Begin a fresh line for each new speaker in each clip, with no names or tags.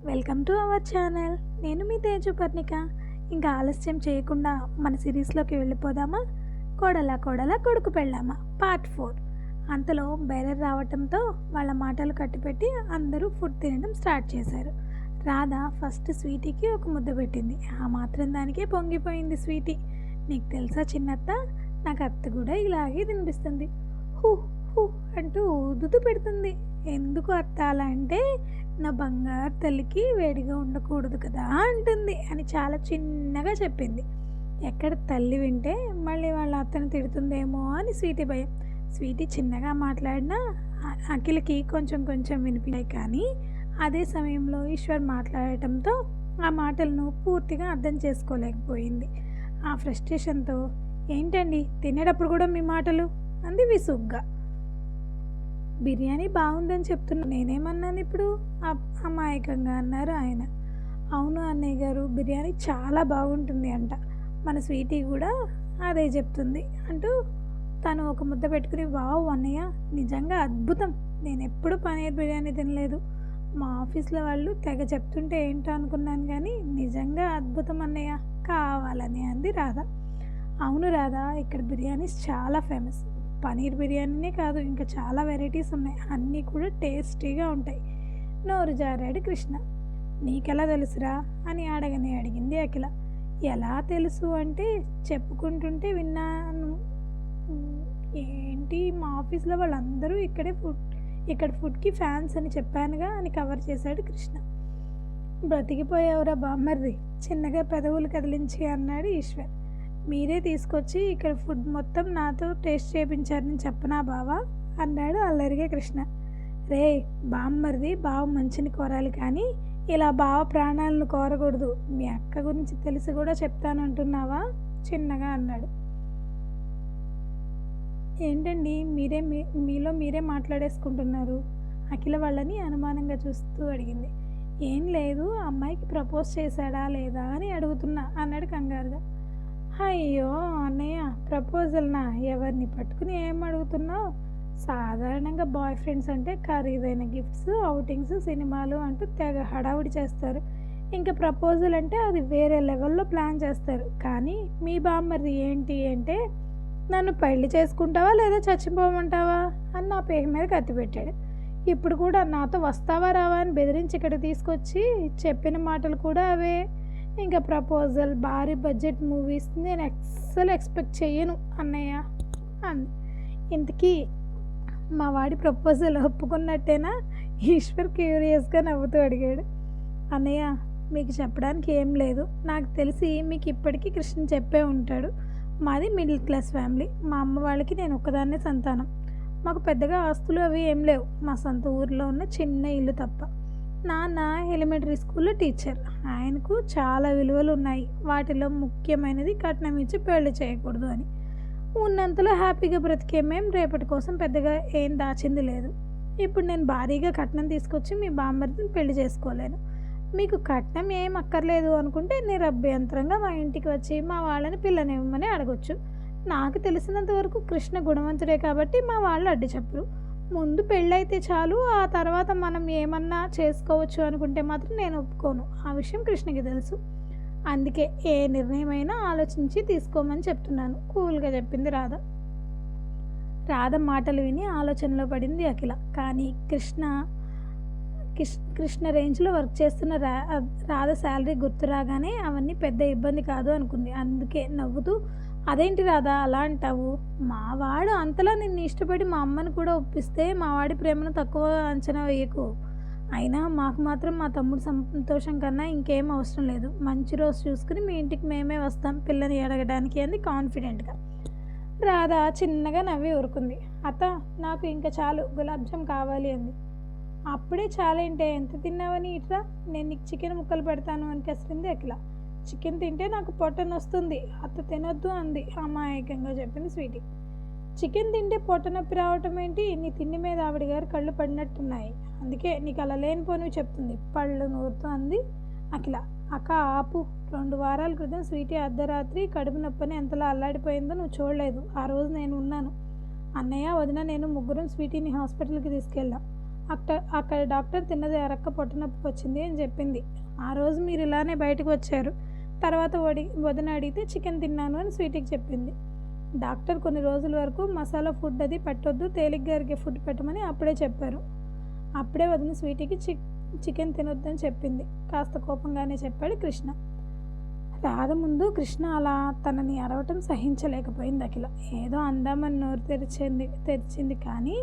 Welcome to our channel. నేను మీ తేజుపర్ణిక. ఇంకా ఆలస్యం చేయకుండా మన సిరీస్లోకి వెళ్ళిపోదామా? కోడల కోడల కొడుకు పెళ్ళామా పార్ట్ 4. అంతలో బేరర్ రావటంతో వాళ్ళ మాటలు కట్టిపెట్టి అందరూ ఫుడ్ తినడం స్టార్ట్ చేశారు. రాధ ఫస్ట్ స్వీటీకి ఒక ముద్ద పెట్టింది. ఆ మాత్రం దానికే పొంగిపోయింది స్వీటీ. నీకు తెలుసా చిన్నత్త, నాకు అత్త కూడా ఇలాగే తినిపిస్తుంది. హూ హూ అంటూ ఊదుతూ పెడుతుంది. ఎందుకు అత్త అలా అంటే, నా బంగారు తల్లికి వేడిగా ఉండకూడదు కదా అంటుంది అని చాలా చిన్నగా చెప్పింది. ఎక్కడ తల్లి వింటే మళ్ళీ వాళ్ళ అత్తను తిడుతుందేమో అని స్వీటీ భయం. స్వీటీ చిన్నగా మాట్లాడినా అఖిలకి కొంచెం కొంచెం వినిపించాయి. కానీ అదే సమయంలో ఈశ్వర్ మాట్లాడటంతో ఆ మాటలను పూర్తిగా అర్థం చేసుకోలేకపోయింది. ఆ ఫ్రస్ట్రేషన్తో, ఏంటండి తినేటప్పుడు కూడా మీ మాటలు అంది విసుగ్గా. బిర్యానీ బాగుందని చెప్తున్నా, నేనేమన్నాను ఇప్పుడు? అమాయకంగా అన్నారు ఆయన. అవును అన్నయ్య గారు, బిర్యానీ చాలా బాగుంటుంది అంట, మన స్వీటీ కూడా అదే చెప్తుంది అంటూ తను ఒక ముద్ద పెట్టుకుని, వావ్ అన్నయ్య నిజంగా అద్భుతం, నేను ఎప్పుడు పనీర్ బిర్యానీ తినలేదు, మా ఆఫీస్లో వాళ్ళు తెగ చెప్తుంటే ఏంటో అనుకున్నాను కానీ నిజంగా అద్భుతం అన్నయ్య, కావాలని అంది రాధ. అవును రాధ, ఇక్కడ బిర్యానీస్ చాలా ఫేమస్. పనీర్ బిర్యానీనే కాదు, ఇంకా చాలా వెరైటీస్ ఉన్నాయి, అన్నీ కూడా టేస్టీగా ఉంటాయి. నోరు జారాడు కృష్ణ. నీకెలా తెలుసురా అని అడిగింది అఖిల. ఎలా తెలుసు అంటే, చెప్పుకుంటుంటే విన్నాను. ఏంటి, మా ఆఫీస్లో వాళ్ళందరూ ఇక్కడ ఫుడ్కి ఫ్యాన్స్ అని చెప్పానుగా అని కవర్ చేశాడు కృష్ణ. బ్రతికిపోయావురా బామ్మర్ది, చిన్నగా పెదవులు కదిలించి అన్నాడు ఈశ్వర్. మీరే తీసుకొచ్చి ఇక్కడ ఫుడ్ మొత్తం నాతో టేస్ట్ చేయించారని చెప్పనా బావా అన్నాడు అల్లరిగా కృష్ణ. రే బామ్మర్ది, బావ మంచిని కోరాలి కానీ ఇలా బావ ప్రాణాలను కోరకూడదు, మీ అక్క గురించి తెలిసి కూడా చెప్తానంటున్నావా చిన్నగా అన్నాడు. ఏంటండి మీలో మీరే మాట్లాడేసుకుంటున్నారు? అఖిల వాళ్ళని అనుమానంగా చూస్తూ అడిగింది. ఏం లేదు, అమ్మాయికి ప్రపోజ్ చేశాడా లేదా అని అడుగుతున్నా అన్నాడు కంగారుగా. అయ్యో అన్నయ్య, ప్రపోజల్నా? ఎవరిని పట్టుకుని ఏం అడుగుతున్నావు? సాధారణంగా బాయ్ ఫ్రెండ్స్ అంటే ఖరీదైన గిఫ్ట్స్, అవుటింగ్స్, సినిమాలు అంటూ తెగ హడావుడి చేస్తారు. ఇంకా ప్రపోజల్ అంటే అది వేరే లెవెల్లో ప్లాన్ చేస్తారు. కానీ మీ బామ్మది ఏంటి అంటే, నన్ను పెళ్లి చేసుకుంటావా లేదా చచ్చిపోమంటావా అని నా పేరు మీద కత్తి పెట్టాడు. ఇప్పుడు కూడా నాతో వస్తావా రావా అని బెదిరించి ఇక్కడ తీసుకొచ్చి చెప్పిన మాటలు కూడా అవే. ఇంకా ప్రపోజల్, భారీ బడ్జెట్ మూవీస్ నేను అస్సలు ఎక్స్పెక్ట్ చెయ్యను అన్నయ్య అంది. ఇంతకీ మా వాడి ప్రపోజల్ ఒప్పుకున్నట్టేనా? ఈశ్వర్ క్యూరియస్గా నవ్వుతూ అడిగాడు. అన్నయ్య మీకు చెప్పడానికి ఏం లేదు, నాకు తెలిసి మీకు ఇప్పటికీ కృష్ణ చెప్పే ఉంటాడు. మాది మిడిల్ క్లాస్ ఫ్యామిలీ. మా అమ్మ వాళ్ళకి నేను ఒక్కదాన్నే సంతానం. మాకు పెద్దగా ఆస్తులు అవి ఏం లేవు, మా సొంత ఊరిలో ఉన్న చిన్న ఇల్లు తప్ప. నాన్న ఎలిమెంటరీ స్కూల్లో టీచర్, ఆయనకు చాలా విలువలు ఉన్నాయి. వాటిలో ముఖ్యమైనది కట్నం ఇచ్చి పెళ్లి చేయకూడదు అని. ఉన్నంతలో హ్యాపీగా బ్రతికే మేం రేపటి కోసం పెద్దగా ఏం దాచింది లేదు. ఇప్పుడు నేను భారీగా కట్నం తీసుకొచ్చి మీ బామ్మర్దిని పెళ్లి చేసుకోలేను. మీకు కట్నం ఏం అక్కర్లేదు అనుకుంటే నిరభ్యంతరంగా మా ఇంటికి వచ్చి మా వాళ్ళని పిల్లనివ్వమని అడగొచ్చు. నాకు తెలిసినంత వరకు కృష్ణ గుణవంతుడే కాబట్టి మా వాళ్ళు అడ్డు చెప్పరు. ముందు పెళ్ళైతే చాలు, ఆ తర్వాత మనం ఏమన్నా చేసుకోవచ్చు అనుకుంటే మాత్రం నేను ఒప్పుకోను. ఆ విషయం కృష్ణకి తెలుసు. అందుకే ఏ నిర్ణయమైనా ఆలోచించి తీసుకోమని చెప్తున్నాను కూల్గా చెప్పింది రాధ. రాధ మాటలు విని ఆలోచనలో పడింది అఖిల. కానీ కృష్ణ రేంజ్లో వర్క్ చేస్తున్న రాధ శాలరీ గుర్తు రాగానే అవన్నీ పెద్ద ఇబ్బంది కాదు అనుకుంది. అందుకే నవ్వుతూ, అదేంటి రాధా అలా అంటావు? మా వాడు అంతలా నిన్ను ఇష్టపడి మా అమ్మని కూడా ఒప్పిస్తే మా వాడి ప్రేమను తక్కువ అంచనా వేయకు. అయినా మాకు మాత్రం మా తమ్ముడు సంతోషం కన్నా ఇంకేం అవసరం లేదు. మంచి రోజు చూసుకుని మీ ఇంటికి మేమే వస్తాం పిల్లని అడగడానికి అంది కాన్ఫిడెంట్గా. రాధ చిన్నగా నవ్వి ఊరుకుంది. అత్త నాకు ఇంకా చాలు, గులాబ్ జామ్ కావాలి అంది. అప్పుడే చాలేంటే, ఎంత తిన్నావని ఇట్రా, నేను నీకు చికెన్ ముక్కలు పెడతాను అని కసిరింది అఖిల. చికెన్ తింటే నాకు పొట్టను వస్తుంది, అత్త తినొద్దు అంది అమాయకంగా చెప్పింది స్వీటీ. చికెన్ తింటే పొట్ట నొప్పి రావటం ఏంటి? నీ తిండి మీద ఆవిడ గారు కళ్ళు పడినట్టున్నాయి, అందుకే నీకు అలా లేనిపోనివి చెప్తుంది పళ్ళు నూరుతూ అంది అఖిల. అక్క ఆపు, 2 వారాల క్రితం స్వీటీ అర్ధరాత్రి కడుపు నొప్పని ఎంతలా అల్లాడిపోయిందో నువ్వు చూడలేదు. ఆ రోజు నేను ఉన్నాను. అన్నయ్య, వదిన, నేను ముగ్గురం స్వీటీని హాస్పిటల్కి తీసుకెళ్ళాం. అక్కడ డాక్టర్ తిన్నది అరక్క పొట్టనొప్పి వచ్చింది అని చెప్పింది. ఆ రోజు మీరు ఇలానే బయటకు వచ్చారు. తర్వాత వదిన అడిగితే చికెన్ తిన్నాను అని స్వీటీకి చెప్పింది. డాక్టర్ కొన్ని రోజుల వరకు మసాలా ఫుడ్ అది పెట్టొద్దు, తేలిగ్గా అరిగే ఫుడ్ పెట్టమని అప్పుడే చెప్పారు. అప్పుడే వదిన స్వీటీకి చికెన్ తినొద్దని చెప్పింది. కాస్త కోపంగానే చెప్పాడు కృష్ణ. రాధ ముందు కృష్ణ అలా తనని అరవటం సహించలేకపోయింది అఖిల. ఏదో అందామని నోరు తెరిచింది కానీ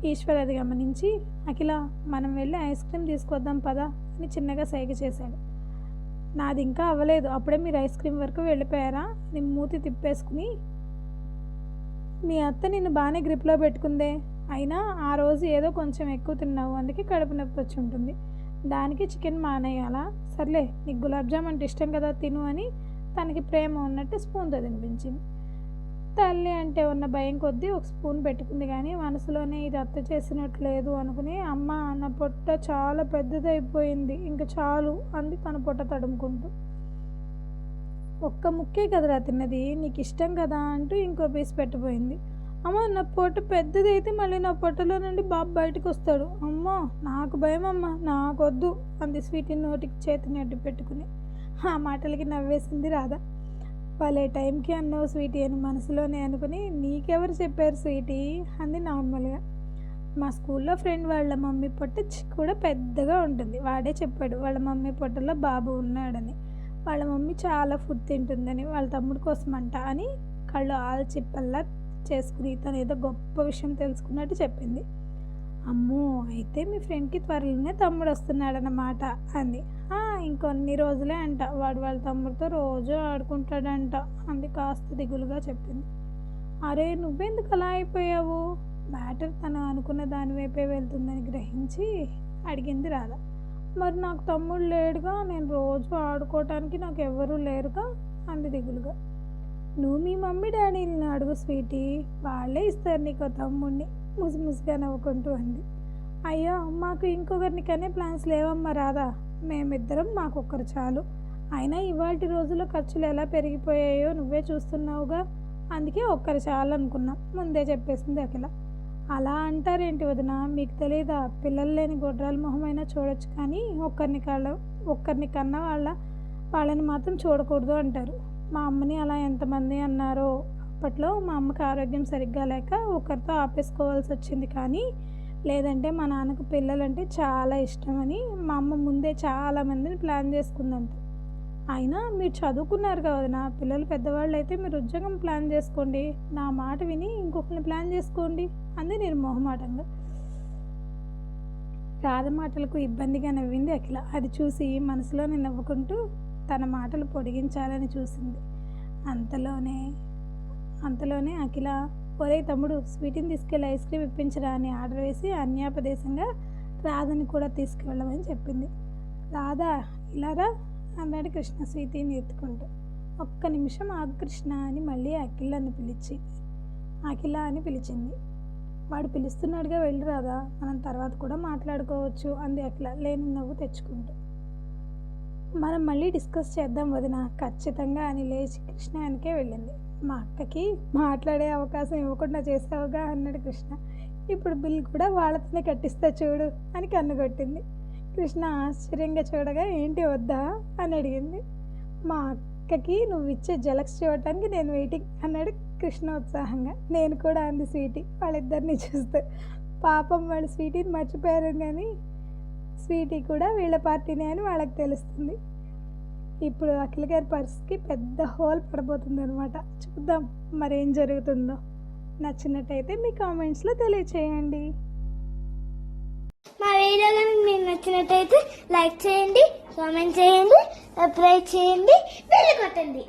ఈశ్వర్ అది గమనించి, అఖిల మనం వెళ్ళి ఐస్ క్రీమ్ తీసుకొద్దాం పదా అని చిన్నగా సైగ చేశాడు. నాది ఇంకా అవ్వలేదు, అప్పుడే మీరు ఐస్ క్రీమ్ వరకు వెళ్ళిపోయారా నీ మూతి తిప్పేసుకుని. మీ అత్త నిన్ను బాగానే గ్రిప్లో పెట్టుకుందే. అయినా ఆ రోజు ఏదో కొంచెం ఎక్కువ తిన్నావు, అందుకే కడుపు నొప్పి వచ్చి ఉంటుంది. దానికి చికెన్ మానేయాలా? సర్లే, నీకు గులాబ్ జామ్ అంటే ఇష్టం కదా, తిను అని తనకి ప్రేమ ఉన్నట్టు స్పూన్తో తినిపించింది. తల్లి అంటే ఉన్న భయం కొద్దీ ఒక స్పూన్ పెట్టుకుంది కానీ మనసులోనే ఇది అత్త చేసినట్లేదు అనుకుని, అమ్మ నా పొట్ట చాలా పెద్దదైపోయింది, ఇంకా చాలు అంది తన పొట్ట తడుముకుంటూ. ఒక్క ముక్కే కదరా తిన్నది, నీకు ఇష్టం కదా అంటూ ఇంకో పీస్ పెట్టిపోయింది. అమ్మ నా పొట్ట పెద్దదైతే మళ్ళీ నా పొట్టలో నుండి బాబు బయటకు వస్తాడు, అమ్మో నాకు భయం అమ్మ, నాకొద్దు అంది స్వీటీ నోటికి చేతిని అడ్డు పెట్టుకుని. ఆ మాటలకి నవ్వేసింది రాధ. వాళ్ళే టైంకి అన్నావు స్వీటీ అని మనసులోనే అనుకుని, నీకెవరు చెప్పారు స్వీటీ అంది నార్మల్గా. మా స్కూల్లో ఫ్రెండ్ వాళ్ళ మమ్మీ పొట్ట కూడా పెద్దగా ఉంటుంది, వాడే చెప్పాడు వాళ్ళ మమ్మీ పొట్టలో బాబు ఉన్నాడని. వాళ్ళ మమ్మీ చాలా ఫుడ్ తింటుందని, వాళ్ళ తమ్ముడు కోసం అంట అని కళ్ళు ఆల్చిప్పల్లా చేసుకుని తను ఏదో గొప్ప విషయం తెలుసుకున్నట్టు చెప్పింది. అమ్మో, అయితే మీ ఫ్రెండ్కి త్వరలోనే తమ్ముడు వస్తున్నాడన్నమాట అంది. ఇంకొన్ని రోజులే అంట, వాడు వాళ్ళ తమ్ముడితో రోజు ఆడుకుంటాడంట అంది కాస్త దిగులుగా చెప్పింది. అరే నువ్వెందుకు అలా అయిపోయావు? మ్యాటర్ తను అనుకున్న దాని వైపే వెళ్తుందని గ్రహించి అడిగింది రాధ. మరి నాకు తమ్ముడు లేడుగా, నేను రోజు ఆడుకోవటానికి నాకు ఎవరూ లేరుగా అంది దిగులుగా. నువ్వు మీ మమ్మీ డాడీని అడుగు స్వీటీ, వాళ్ళే ఇస్తారు నీకు తమ్ముడిని ముసిముసిగా నవ్వుకుంటూ అంది. అయ్యో మాకు ఇంకొకరిని కనే ప్లాన్స్ లేవమ్మా రాధా, మేమిద్దరం మాకొక్కరు చాలు. అయినా ఇవాళ రోజుల్లో ఖర్చులు ఎలా పెరిగిపోయాయో నువ్వే చూస్తున్నావుగా, అందుకే ఒక్కరు చాలు అనుకున్నాం ముందే చెప్పేసింది అఖిల. అలా అంటారేంటి వదిన, మీకు తెలీదా? పిల్లలు లేని గొడ్రాల మొహమైనా చూడొచ్చు కానీ ఒక్కరిని కన్నా వాళ్ళని మాత్రం చూడకూడదు అంటారు. మా అమ్మని అలా ఎంతమంది అన్నారో. అప్పట్లో మా అమ్మకి ఆరోగ్యం సరిగ్గా లేక ఒకరితో ఆపేసుకోవాల్సి వచ్చింది, కానీ లేదంటే మా నాన్నకు పిల్లలంటే చాలా ఇష్టమని మా అమ్మ ముందే చాలామందిని ప్లాన్ చేసుకుందంట. అయినా మీరు చదువుకున్నారు కదా నా పిల్లలు పెద్దవాళ్ళు అయితే మీరు ఉద్యోగం ప్లాన్ చేసుకోండి, నా మాట విని ఇంకొకరిని ప్లాన్ చేసుకోండి అంది నిర్మోహమాటంగా. రాధ మాటలకు ఇబ్బందిగా నవ్వింది అఖిల. అది చూసి మనసులోనే నవ్వుకుంటూ తన మాటలు పొడిగించాలని చూసింది. అంతలోనే అఖిల, ఒరే తమ్ముడు స్వీటీని తీసుకెళ్ళి ఐస్ క్రీమ్ ఇప్పించరా అని ఆర్డర్ వేసి అన్యాపదేశంగా రాధని కూడా తీసుకువెళ్ళమని చెప్పింది. రాధా ఇలారా అన్నాడు కృష్ణ స్వీటీని ఎత్తుకుంటూ. ఒక్క నిమిషం ఆగు కృష్ణ అని మళ్ళీ అఖిల అని పిలిచింది. వాడు పిలుస్తున్నాడుగా వెళ్ళి రాదా, మనం తర్వాత కూడా మాట్లాడుకోవచ్చు అంది అఖిల లేని నవ్వు తెచ్చుకుంటూ. మనం మళ్ళీ డిస్కస్ చేద్దాం వదిన ఖచ్చితంగా అని లేచి కృష్ణ వెనకే వెళ్ళింది. మా అక్కకి మాట్లాడే అవకాశం ఇవ్వకుండా చేసావుగా అన్నాడు కృష్ణ. ఇప్పుడు బిల్ కూడా వాళ్ళతోనే కట్టిస్తా చూడు అని కన్నుకొట్టింది. కృష్ణ ఆశ్చర్యంగా చూడగా ఏంటి వద్దా అని అడిగింది. మా అక్కకి నువ్వు ఇచ్చే జలక్స్ చూడటానికి నేను వెయిటింగ్ అన్నాడు కృష్ణ ఉత్సాహంగా. నేను కూడా అంది స్వీటీ వాళ్ళిద్దరిని చూస్తూ. పాపం వాళ్ళు స్వీటీని మర్చిపోయారు కానీ స్వీటీ కూడా వీళ్ళ పార్టీనే అని వాళ్ళకి తెలుస్తుంది. ఇప్పుడు అఖిల గారి పర్స్కి పెద్ద హోల్ పడబోతుంది అనమాట. చూద్దాం మరేం జరుగుతుందో. నచ్చినట్టయితే మీ కామెంట్స్లో తెలియచేయండి.
మా వీడియో కనుక మీకు నచ్చినట్టయితే లైక్ చేయండి, కామెంట్ చేయండి, సబ్స్క్రైబ్ చేయండి, బెల్ కొట్టండి.